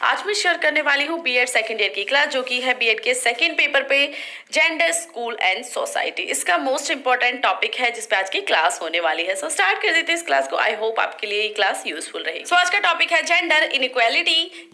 आज मैं शेयर करने वाली हूँ बीएड सेकेंड ईयर की क्लास, जो कि है बीएड के सेकेंड पेपर पे जेंडर, स्कूल एंड सोसाइटी। इसका मोस्ट इंपॉर्टेंट टॉपिक है जिस पे आज की क्लास होने वाली है। सो स्टार्ट कर देते हैं इस क्लास को। आई होप आपके लिए ये क्लास यूजफुल रहेगी। सो आज का टॉपिक है जेंडर इनइक्वालिटी,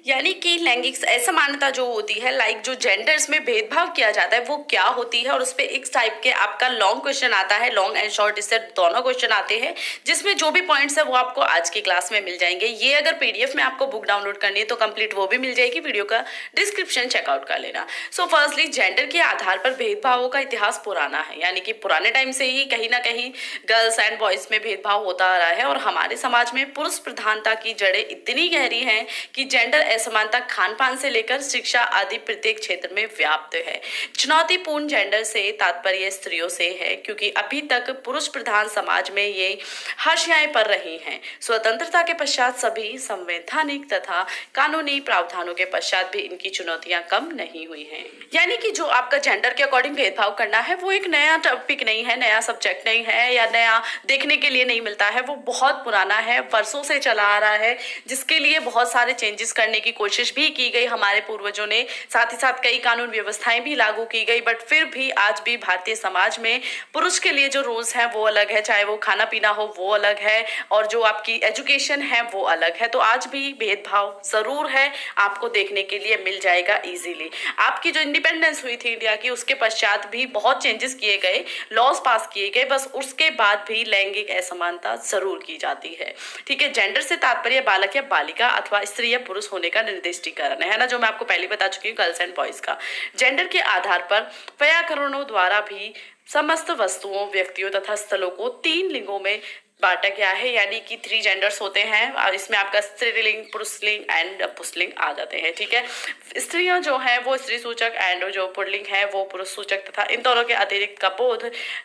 यानी कि लैंगिक असमानता जो होती है, लाइक जो जेंडर्स में भेदभाव किया जाता है वो क्या होती है। और उस पर एक टाइप के आपका लॉन्ग क्वेश्चन आता है, लॉन्ग एंड शॉर्ट, इससे दोनों क्वेश्चन आते हैं, जिसमें जो भी पॉइंट्स है वो आपको आज की क्लास में मिल जाएंगे। ये अगर पीडीएफ में आपको बुक डाउनलोड करनी है तो कंप्लीट वो भी मिल जाएगी, वीडियो का डिस्क्रिप्शन चेकआउट कर लेना। सो फर्स्टली, जेंडर के आधार पर भेदभावों का इतिहास पुराना है, यानी कि पुराने टाइम से ही कहीं ना कहीं गर्ल्स एंड बॉयज में भेदभाव होता आ रहा है। और हमारे समाज में पुरुष प्रधानता की जड़ें इतनी गहरी हैं कि जेंडर असमानता खान पान से लेकर शिक्षा आदि प्रत्येक क्षेत्र में व्याप्त है। चुनौतीपूर्ण जेंडर से तात्पर्य स्त्रियों से है, क्योंकि अभी तक पुरुष प्रधान समाज में ये हाशियाएं पड़ रही हैं। स्वतंत्रता के पश्चात सभी संवैधानिक तथा कानूनी प्रावधानों के पश्चात भी इनकी चुनौतियां कम नहीं हुई हैं। यानी कि जो आपका जेंडर के अकॉर्डिंग भेदभाव करना है वो एक नया टॉपिक नहीं है, नया सब्जेक्ट नहीं है, या नया देखने के लिए नहीं मिलता है। वो बहुत पुराना है, वर्षों से चला आ रहा है, जिसके लिए बहुत सारे चेंजेस करने की कोशिश भी की गई हमारे पूर्वजों ने। साथ ही साथ कई कानून व्यवस्थाएं भी लागू की गई, बट फिर भी आज भी भारतीय समाज में पुरुष के लिए जो रूल्स हैं वो अलग है, चाहे वो खाना पीना हो वो अलग है, और जो आपकी एजुकेशन है वो अलग है। तो आज भी भेदभाव जरूर है, आपको देखने के लिए मिल जाएगा इजीली। आपकी जो इंडिपेंडेंस हुई थी इंडिया की, उसके पश्चात भी बहुत चेंजेस किए गए, लॉज पास किए गए, बस उसके बाद भी लैंगिक असमानता जरूर की जाती है। ठीक है, जेंडर से तात्पर्य बालक या बालिका अथवा स्त्री या पुरुष होने का निर्दिष्टीकरण है ना, जो मैं आपको पहले बता चुकी हूँ, गर्ल्स एंड बॉयज का। जेंडर के आधार पर व्याकरणों द्वारा भी समस्त वस्तुओं, व्यक्तियों तथा स्थलों को 3 लिंगों में बांटा गया है, यानी कि 3 जेंडर्स होते हैं। और इसमें आपका स्त्रीलिंग, पुरुषलिंग एंड पुंसलिंग आ जाते हैं। ठीक है, स्त्रियां जो है वो स्त्री सूचक एंड जो पुल्लिंग है वो पुरुष सूचक, तथा इन दोनों के अतिरिक्त का बोध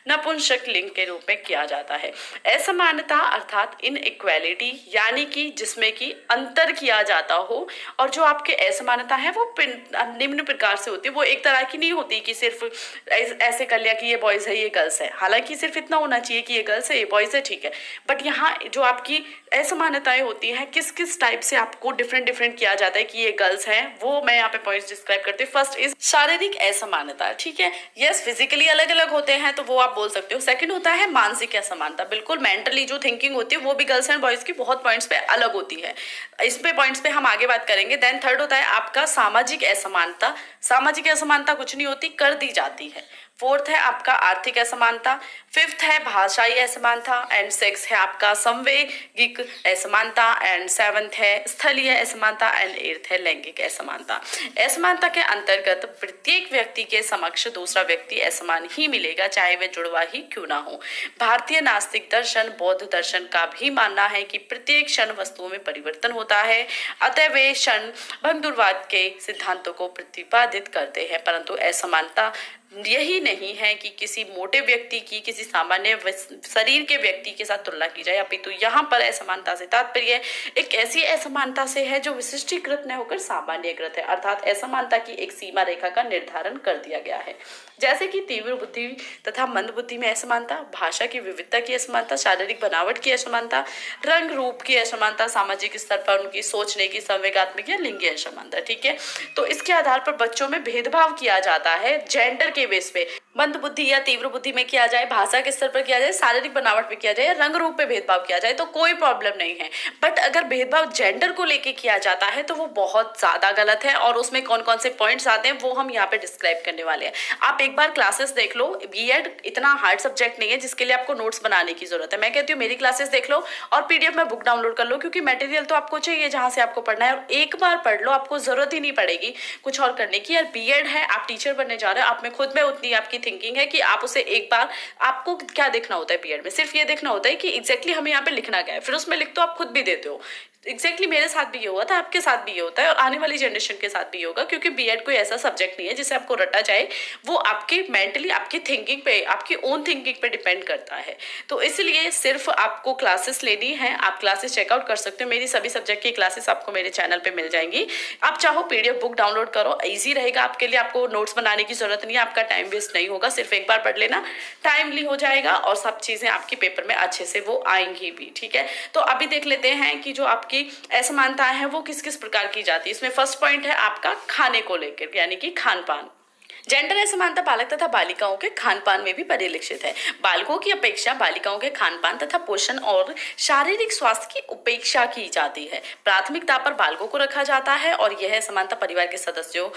नपुंसक लिंग के रूप में किया जाता है। असमानता अर्थात इनइक्वालिटी, यानी कि जिसमें कि अंतर किया जाता हो। और जो आपके असमानता है वो निम्न प्रकार से होती है। वो एक तरह की नहीं होती कि सिर्फ ऐसे कर लिया कि ये बॉयज है ये गर्ल्स है, हालांकि सिर्फ इतना होना चाहिए कि ये गर्ल्स है ये बॉयज है, ठीक है। बट यहाँ जो आपकी असमानताएं होती हैं, किस किस टाइप से आपको डिफरेंट किया जाता है कि ये गर्ल्स हैं, वो मैं यहाँ पे पॉइंट्स डिस्क्राइब करती हूँ। फर्स्ट इज शारीरिक असमानता। ठीक है, यस, फिजिकली अलग अलग होते हैं तो वो आप बोल सकते हो। सेकंड होता है मानसिक असमानता। बिल्कुल, मेंटली जो थिंकिंग होती है वो भी गर्ल्स एंड बॉयज की बहुत पॉइंट्स पे अलग होती है, इस पे पॉइंट्स पे हम आगे बात करेंगे। देन थर्ड होता है आपका सामाजिक असमानता। सामाजिक असमानता कुछ नहीं होती, कर दी जाती है। फोर्थ है आपका आर्थिक असमानता। फिफ्थ है भाषाई असमानता एंड सिक्स है आपका संवैगिक असमानता एंड सेवंथ है स्थलीय असमानता एंड एट्थ है लैंगिक असमानता। असमानता के अंतर्गत प्रत्येक व्यक्ति के समक्ष दूसरा व्यक्ति असमान ही मिलेगा, चाहे वह जुड़वा ही क्यों ना हो। भारतीय नास्तिक दर्शन, बौद्ध दर्शन का भी मानना है कि प्रत्येक क्षण वस्तुओं में परिवर्तन होता है, अतः वे क्षण भंगुरवाद के सिद्धांतों को प्रतिपादित करते हैं। परंतु असमानता यही नहीं है कि किसी मोटे व्यक्ति की किसी सामान्य शरीर के व्यक्ति के साथ तुलना की जाए, अपितु यहाँ पर असमानता से तात्पर्य एक ऐसी असमानता से है जो विशिष्टीकृत न होकर सामान्यकृत है, अर्थात असमानता की एक सीमा रेखा का निर्धारण कर दिया गया है। जैसे कि तीव्र बुद्धि तथा मंद बुद्धि में असमानता, भाषा की विविधता की असमानता, शारीरिक बनावट की असमानता, रंग रूप की असमानता, सामाजिक स्तर पर उनकी सोचने की संवेगात्मक या लिंगीय असमानता। ठीक है, तो इसके आधार पर बच्चों में भेदभाव किया जाता है जेंडर के बेस पे। मंद बुद्धि या तीव्र बुद्धि में किया जाए, भाषा के स्तर पर किया जाए, शारीरिक बनावट में किया जाए, या रंग रूप पे भेदभाव किया जाए तो कोई प्रॉब्लम नहीं है। बट अगर भेदभाव जेंडर को लेके किया जाता है तो वो बहुत ज्यादा गलत है, और उसमें कौन कौन से पॉइंट्स आते हैं वो हम यहाँ पे डिस्क्राइब करने वाले हैं। आप एक बार क्लासेस देख लो। बीएड इतना हार्ड सब्जेक्ट नहीं है जिसके लिए आपको नोट्स बनाने की जरूरत है। मैं कहती हूँ मेरी क्लासेस देख लो और पीडीएफ में बुक डाउनलोड कर लो, क्योंकि मटेरियल तो आपको चाहिए जहां से आपको पढ़ना है, और एक बार पढ़ लो, आपको जरूरत ही नहीं पड़ेगी कुछ और करने की। यार बीएड है, आप टीचर बनने जा रहे हो, आप में खुद में उतनी आपकी थिंकिंग है कि आप उसे एक बार, आपको क्या देखना होता है बीएड में, सिर्फ ये देखना होता है कि एग्जैक्टली हमें यहाँ पे लिखना क्या है, फिर उसमें लिख तो आप खुद भी देते हो। एग्जैक्टली मेरे साथ भी ये हुआ था, आपके साथ भी ये होता है, और आने वाली जनरेशन के साथ भी होगा, क्योंकि बीएड कोई ऐसा सब्जेक्ट नहीं है जिसे आपको रटा जाए। वो आपके मेंटली, आपकी थिंकिंग पे, आपकी ओन थिंकिंग पे डिपेंड करता है। तो इसलिए सिर्फ आपको क्लासेस लेनी है, आप क्लासेस चेकआउट कर सकते हो। मेरी सभी सब्जेक्ट की क्लासेस आपको मेरे चैनल पे मिल जाएंगी। आप चाहो पीडीएफ बुक डाउनलोड करो, ईजी रहेगा आपके लिए, आपको नोट्स बनाने की जरूरत नहीं है, आपका टाइम वेस्ट नहीं होगा, सिर्फ एक बार पढ़ लेना, टाइमली हो जाएगा और सब चीजें आपकी पेपर में अच्छे से वो आएंगी भी। ठीक है, तो अभी देख लेते हैं कि जो आपकी आपकी असमानताएं हैं वो किस किस प्रकार की जाती है। इसमें फर्स्ट पॉइंट है आपका खाने को लेकर, यानी कि खान पान। जेंडर असमानता बालक तथा बालिकाओं के खान पान में भी परिलक्षित है। बालकों की अपेक्षा बालिकाओं के खान पान तथा पोषण और शारीरिक स्वास्थ्य की उपेक्षा की जाती है। प्राथमिकता पर बालकों को रखा जाता है और यह असमानता परिवार के सदस्यों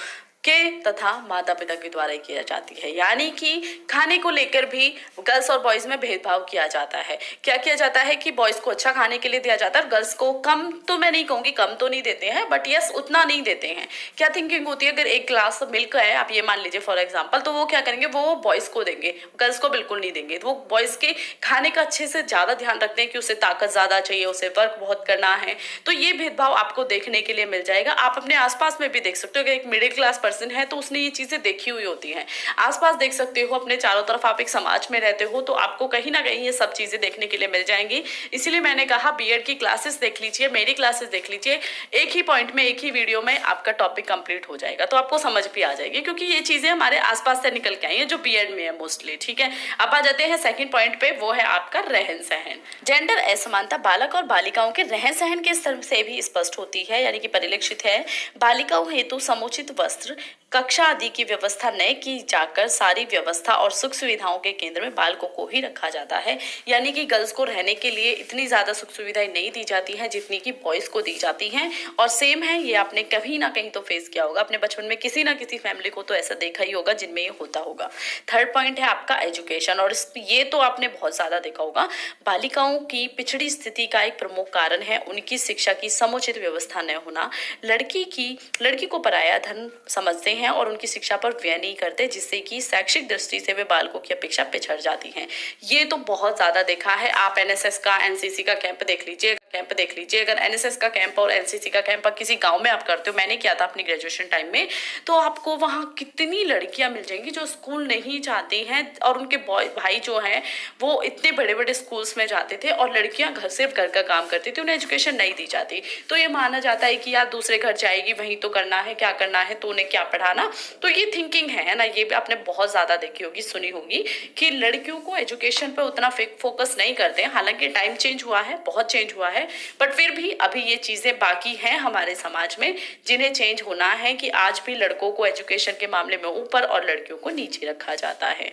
के तथा माता पिता के द्वारा किया जाती है। यानी कि खाने को लेकर भी गर्ल्स और बॉयज में भेदभाव किया जाता है। क्या किया जाता है कि बॉयज को अच्छा खाने के लिए दिया जाता है, गर्ल्स को कम, तो मैं नहीं कहूंगी कम तो नहीं देते हैं, बट यस उतना नहीं देते हैं। क्या थिंकिंग होती है, अगर एक ग्लास मिल्क है, आप ये मान लीजिए फॉर एग्जाम्पल, तो वो क्या करेंगे, वो बॉयज को देंगे, गर्ल्स को बिल्कुल नहीं देंगे। तो वो बॉयज के खाने का अच्छे से ज्यादा ध्यान रखते हैं कि उसे ताकत ज्यादा चाहिए, उसे वर्क बहुत करना है। तो ये भेदभाव आपको देखने के लिए मिल जाएगा। आप अपने आसपास में भी देख सकते हो कि एक मिडिल क्लास पर्सन है तो उसने ये चीजें देखी हुई होती हैं। आसपास देख सकते हो, अपने चारों तरफ आप एक समाज में रहते हो तो आपको कहीं ना कहीं ये सब चीजें देखने के लिए मिल जाएंगी। इसीलिए मैंने कहा बीएड की क्लासेस देख लीजिए, मेरी क्लासेस देख लीजिए, एक ही पॉइंट में, एक ही वीडियो में आपका टॉपिक कंप्लीट हो जाएगा, तो आपको समझ भी आ जाएगी, क्योंकि ये चीजें हमारे आसपास से निकल के आई है जो बीएड में है मोस्टली। ठीक है, अब आ जाते हैं सेकंड पॉइंट पे, वो है आपका रहन सहन। जेंडर असमानता बालक और बालिकाओं के रहन सहन के स्तर से भी स्पष्ट होती है, यानी कि परिलक्षित है। बालिकाओं हेतु समुचित वस्त्र, कक्षा आदि की व्यवस्था न की जाकर सारी व्यवस्था और सुख सुविधाओं के केंद्र में बालकों को ही रखा जाता है। यानी कि गर्ल्स को रहने के लिए इतनी ज्यादा सुख सुविधाएं नहीं दी जाती हैं जितनी कि बॉयज को दी जाती हैं। और सेम है, ये आपने कहीं ना कहीं तो फेस किया होगा अपने बचपन में, किसी ना किसी फैमिली को तो ऐसा देखा ही होगा जिनमें ये होता होगा। थर्ड पॉइंट है आपका एजुकेशन, और ये तो आपने बहुत ज्यादा देखा होगा। बालिकाओं की पिछड़ी स्थिति का एक प्रमुख कारण है उनकी शिक्षा की समुचित व्यवस्था न होना। लड़की को पराया धन समझते हैं और उनकी शिक्षा पर व्यय नहीं करते, जिससे कि शैक्षिक दृष्टि से वे बालकों की अपेक्षा पिछड़ जाती हैं। ये तो बहुत ज्यादा देखा है। आप एनएसएस का, एनसीसी का कैंप देख लीजिए, अगर एनएसएस का कैंप और एनसीसी का कैंप किसी गांव में आप करते हो, मैंने किया था अपनी ग्रेजुएशन टाइम में, तो आपको वहां कितनी लड़कियां मिल जाएंगी जो स्कूल नहीं जाती हैं और उनके भाई जो हैं वो इतने बड़े बड़े स्कूल्स में जाते थे और लड़कियां घर से घर का काम करती थी, उन्हें एजुकेशन नहीं दी जाती। तो ये माना जाता है कि यार दूसरे घर जाएगी, वहीं तो करना है, क्या करना है, तो उन्हें क्या पढ़ाना। तो ये थिंकिंग है ना, ये भी आपने बहुत ज्यादा देखी होगी, सुनी होगी कि लड़कियों को एजुकेशन पर उतना फोकस नहीं करते हैं। हालांकि टाइम चेंज हुआ है, बहुत चेंज हुआ है, बट फिर भी अभी ये चीजें बाकी हैं हमारे समाज में जिन्हें चेंज होना है, कि आज भी लड़कों को एजुकेशन के मामले में ऊपर और लड़कियों को नीचे रखा जाता है।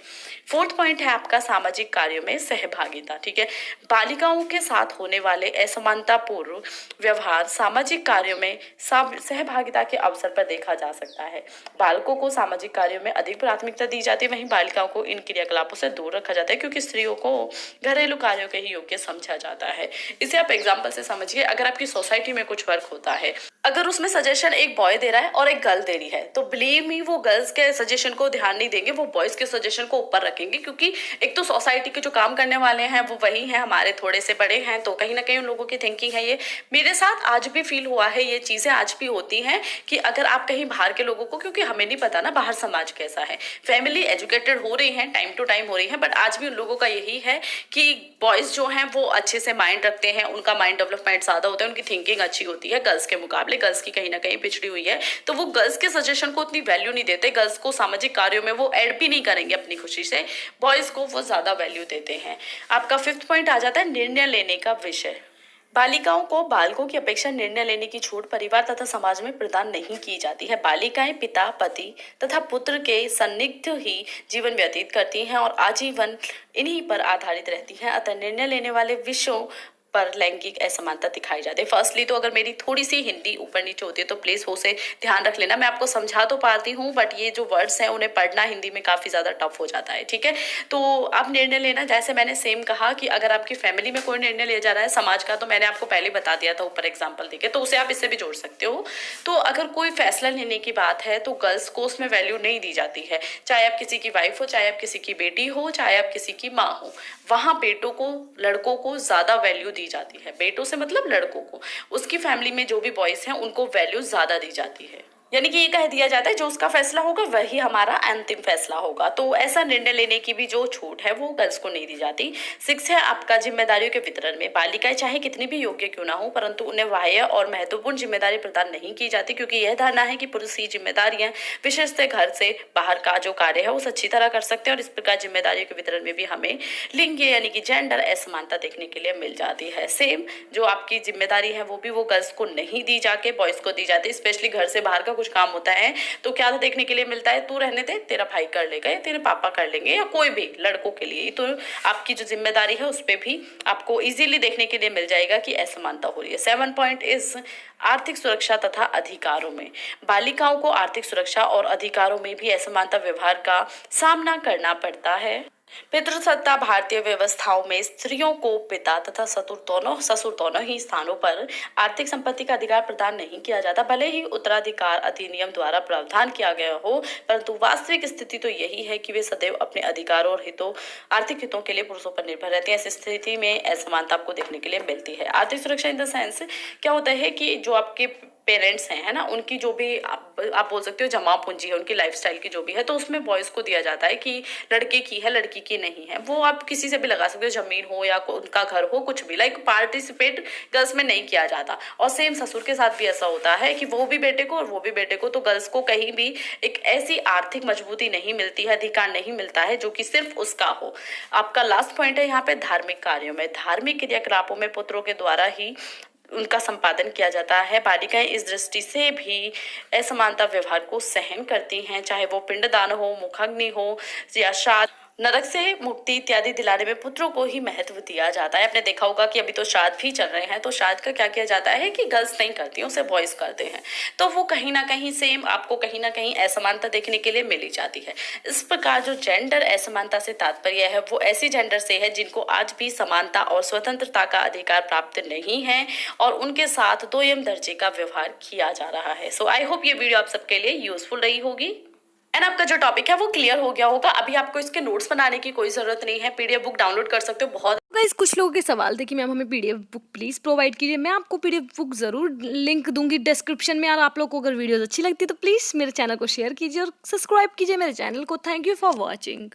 फोर्थ पॉइंट है आपका सामाजिक कार्यों में सहभागिता। ठीक है, बालिकाओं के साथ होने वाले असमानतापूर्ण व्यवहार सामाजिक कार्यों में सहभागिता के अवसर पर देखा जा सकता है। बालकों को सामाजिक कार्यों में अधिक प्राथमिकता दी जाती है, वहीं बालिकाओं को इन क्रियाकलापों से दूर रखा जाता है, क्योंकि स्त्रियों को घरेलू कार्यों के ही योग्य समझा जाता है। इसे आप एग्जाम्पल से समझिए, अगर आपकी सोसाइटी में कुछ वर्क होता है, अगर उसमें सजेशन एक बॉय दे रहा है और एक गर्ल दे रही है, तो बिलीव मी वो गर्ल्स के सजेशन को ध्यान नहीं देंगे, वो बॉयज के सजेशन को ऊपर रखेंगे, क्योंकि एक तो सोसाइटी के जो काम करने वाले हैं वो वही हैं, हमारे थोड़े से बड़े हैं, तो कहीं ना कहीं उन लोगों की थिंकिंग है। ये मेरे साथ आज भी फील हुआ है, ये चीजें आज भी होती हैं कि अगर आप कहीं बाहर के लोगों को, क्योंकि हमें नहीं पता ना बाहर समाज कैसा है, फैमिली एजुकेटेड हो रही है, टाइम टू टाइम हो रही है, बट आज भी उन लोगों का यही है कि बॉयज जो हैं वो अच्छे से माइंड रखते हैं, उनका माइंड डेवलपमेंट ज्यादा होता है, उनकी थिंकिंग अच्छी होती है गर्ल्स के मुकाबले। गर्ल्स की कहीं ना कहीं पिछड़ी हुई है, तो वो गर्ल्स के सजेशन को उतनी वैल्यू नहीं देते, गर्ल्स को सामाजिक कार्यों में वो ऐड भी नहीं करेंगे अपनी खुशी से, बॉयज को वो ज्यादा वैल्यू देते हैं। आपका फिफ्थ पॉइंट आ जाता है निर्णय लेने का विषय। बालिकाओं को बालकों की अपेक्षा निर्णय लेने की छूट परिवार तथा समाज में प्रदान नहीं की जाती है। बालिकाएं पिता, पति तथा पुत्र के सन्निग्ध ही जीवन व्यतीत करती हैं और आजीवन इन्हीं पर आधारित रहती हैं, अतः निर्णय लेने वाले विषयों पर लैंगिक असमानता दिखाई जाती है। फर्स्टली तो अगर मेरी थोड़ी सी हिंदी ऊपर नीचे होती है तो प्लीज वो से ध्यान रख लेना। मैं आपको समझा तो पाती हूँ, बट ये जो वर्ड्स हैं उन्हें पढ़ना हिंदी में काफी ज्यादा टफ हो जाता है। ठीक है, तो आप निर्णय लेना, जैसे मैंने सेम कहा कि अगर आपकी फैमिली में कोई निर्णय ले जा रहा है समाज का, तो मैंने आपको पहले बता दिया था ऊपर एग्जाम्पल देके, तो उसे आप इससे भी जोड़ सकते हो। तो अगर कोई फैसला लेने की बात है तो गर्ल्स को उसमें वैल्यू नहीं दी जाती है, चाहे आप किसी की वाइफ हो, चाहे आप किसी की बेटी हो, चाहे आप किसी की माँ हो, वहां बेटों को, लड़कों को ज्यादा वैल्यू दी जाती है। बेटों से मतलब लड़कों को, उसकी फैमिली में जो भी बॉयज हैं उनको वैल्यू ज्यादा दी जाती है। यानी कि ये कह दिया जाता है जो उसका फैसला होगा वही हमारा अंतिम फैसला होगा। तो ऐसा निर्णय लेने की भी जो छूट है वो गर्ल्स को नहीं दी जाती। 6 है आपका जिम्मेदारियों के वितरण में। बालिकाएं चाहे कितनी भी योग्य क्यों ना हो, परंतु उन्हें बाह्य और महत्वपूर्ण जिम्मेदारी प्रदान नहीं की जाती, क्योंकि यह धारणा है कि पुरुष ही जिम्मेदारियां विशेषतः घर से बाहर का जो कार्य है वो अच्छी तरह कर सकते हैं। और इस प्रकार जिम्मेदारियों के वितरण में भी हमें लिंग यानी कि जेंडर असमानता देखने के लिए मिल जाती है। सेम जो आपकी जिम्मेदारी है वो भी वो गर्ल्स को नहीं दी जाके बॉयज को दी जाती है। स्पेशली घर से बाहर का कुछ काम होता है तो क्या देखने के लिए मिलता है, तू रहने दे, तेरा भाई कर लेगा या तेरे पापा कर लेंगे, या कोई भी लड़कों के लिए। तो आपकी जो जिम्मेदारी है उस पर भी आपको इजीली देखने के लिए मिल जाएगा कि असमानता हो रही है। 7 पॉइंट इज आर्थिक सुरक्षा तथा अधिकारों में। बालिकाओं को आर्थिक सुरक्षा और अधिकारों में भी असमानता व्यवहार का सामना करना पड़ता है। पितृसत्ता भारतीय व्यवस्थाओं में स्त्रियों को पिता तथा ससुर दोनों ही स्थानों पर आर्थिक संपत्ति का अधिकार प्रदान नहीं किया जाता। भले ही उत्तराधिकार अधिनियम द्वारा प्रावधान किया गया हो, परंतु वास्तविक स्थिति तो यही है कि वे सदैव अपने अधिकारों और आर्थिक हितों के लिए पुरुषों पर निर्भर रहते हैं। ऐसी स्थिति में असमानता आपको देखने के लिए मिलती है। आर्थिक सुरक्षा इन द सेंस क्या होता है कि जो आपके पेरेंट्स हैं, है ना, उनकी जो भी आप बोल सकते हो जमा पूंजी है, उनकी लाइफस्टाइल की जो भी है, तो उसमें बॉयज को दिया जाता है कि लड़के की है लड़की की नहीं है। वो आप किसी से भी लगा सकते हो, जमीन हो या उनका घर हो, कुछ भी, लाइक पार्टिसिपेट गर्ल्स में नहीं किया जाता। और सेम ससुर के साथ भी ऐसा होता है कि वो भी बेटे को और वो भी बेटे को, तो गर्ल्स को कहीं भी एक ऐसी आर्थिक मजबूती नहीं मिलती है, अधिकार नहीं मिलता है जो कि सिर्फ उसका हो। आपका लास्ट पॉइंट है यहाँ पे धार्मिक कार्यों में। धार्मिक क्रियाकलापों में पुत्रों के द्वारा ही उनका संपादन किया जाता है। बालिकाएं इस दृष्टि से भी असमानता व्यवहार को सहन करती हैं, चाहे वो पिंडदान हो, मुखाग्नि हो या श्राद्ध, नरक से मुक्ति इत्यादि दिलाने में पुत्रों को ही महत्व दिया जाता है। आपने देखा होगा कि अभी तो श्राद्ध भी चल रहे हैं, तो श्राद्ध का क्या किया जाता है कि गर्ल्स नहीं करती, उसे बॉयज करते हैं। तो वो कहीं ना कहीं सेम आपको कहीं ना कहीं असमानता देखने के लिए मिली जाती है। इस प्रकार जो जेंडर असमानता से तात्पर्य है वो ऐसी जेंडर से है जिनको आज भी समानता और स्वतंत्रता का अधिकार प्राप्त नहीं है और उनके साथ दोयम दर्जे का व्यवहार किया जा रहा है। सो आई होप ये वीडियो आप सबके लिए यूजफुल रही होगी एंड आपका जो टॉपिक है वो क्लियर हो गया होगा। अभी आपको इसके नोट्स बनाने की कोई जरूरत नहीं है, पीडीएफ बुक डाउनलोड कर सकते हो। बहुत गाइस कुछ लोगों के सवाल थे कि मैम हमें पीडीएफ बुक प्लीज़ प्रोवाइड कीजिए। मैं आपको पीडीएफ बुक ज़रूर लिंक दूंगी डिस्क्रिप्शन में। और आप लोग को अगर वीडियोस अच्छी लगती है तो प्लीज़ मेरे चैनल को शेयर कीजिए और सब्सक्राइब कीजिए मेरे चैनल को। Thank you for watching.